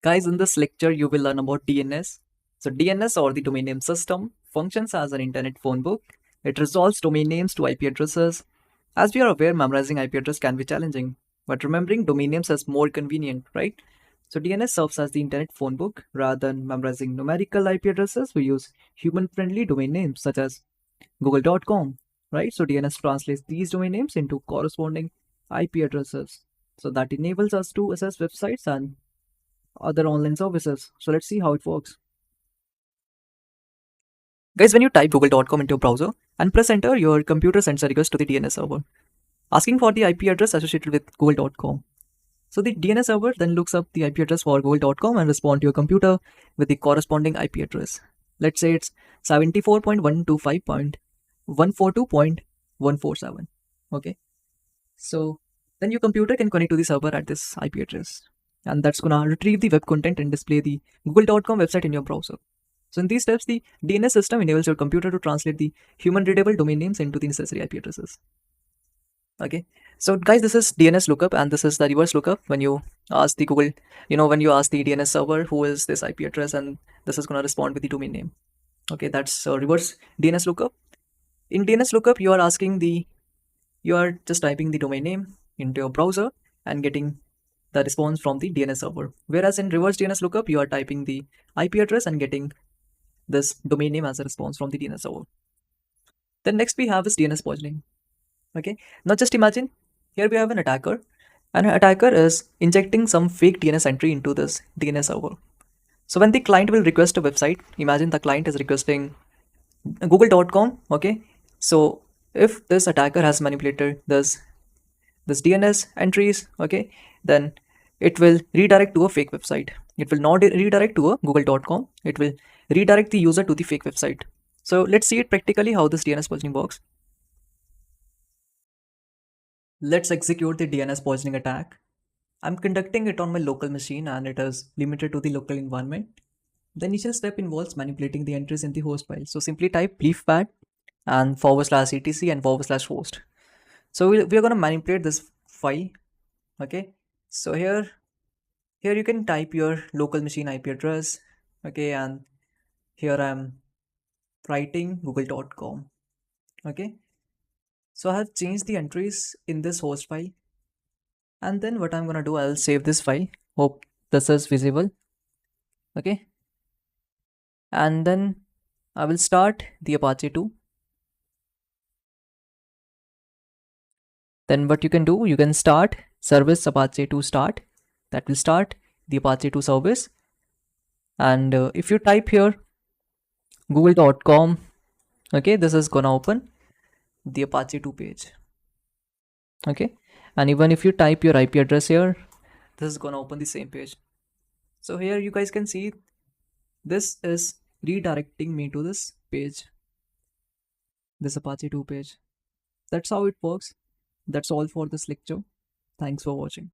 Guys, in this lecture, you will learn about DNS. So DNS, or the domain name system, functions as an internet phone book. It resolves domain names to IP addresses. As we are aware, memorizing IP address can be challenging, but remembering domain names is more convenient, right? So DNS serves as the internet phone book. Rather than memorizing numerical IP addresses, we use human-friendly domain names such as google.com, right? So DNS translates these domain names into corresponding IP addresses. So that enables us to access websites and other online services. So let's see how it works. Guys, when you type google.com into your browser and press enter, your computer sends a request to the DNS server asking for the IP address associated with google.com. So the DNS server then looks up the IP address for google.com and respond to your computer with the corresponding IP address. Let's say it's 74.125.142.147. Okay. So then your computer can connect to the server at this IP address. And that's gonna retrieve the web content and display the google.com website in your browser. So in these steps, the DNS system enables your computer to translate the human readable domain names into the necessary IP addresses. Okay. So guys, this is DNS lookup and this is the reverse lookup. When you ask the Google, when you ask the DNS server who is this IP address, and this is gonna respond with the domain name. Okay, that's reverse DNS lookup. In DNS lookup, you are just typing the domain name into your browser and getting the response from the DNS server. Whereas in reverse DNS lookup, you are typing the IP address and getting this domain name as a response from the DNS server. Then next we have is DNS poisoning. Okay, now just imagine here we have an attacker, and an attacker is injecting some fake DNS entry into this DNS server. So when the client will request a website, imagine the client is requesting google.com. Okay, so if this attacker has manipulated this DNS entries, okay, then it will redirect to a fake website. It will not redirect to a google.com. It will redirect the user to the fake website. So let's see it practically how this DNS poisoning works. Let's execute the DNS poisoning attack. I'm conducting it on my local machine and it is limited to the local environment. The initial step involves manipulating the entries in the host file. So simply type leafpad and /etc and /host. So we are going to manipulate this file. Okay, so here you can type your local machine IP address. Okay, and here I'm writing google.com. Okay, so I have changed the entries in this host file, and then what I'm gonna do, I'll save this file. Hope this is visible. Okay, and then I will start the Apache 2. Then what you can do, you can start service Apache 2 start. That will start the Apache 2 service. And if you type here google.com, okay, this is gonna open the Apache 2 page. Okay, and even if you type your IP address here, this is gonna open the same page. So here you guys can see this is redirecting me to this page, this Apache 2 page. That's how it works. That's all for this lecture. Thanks for watching.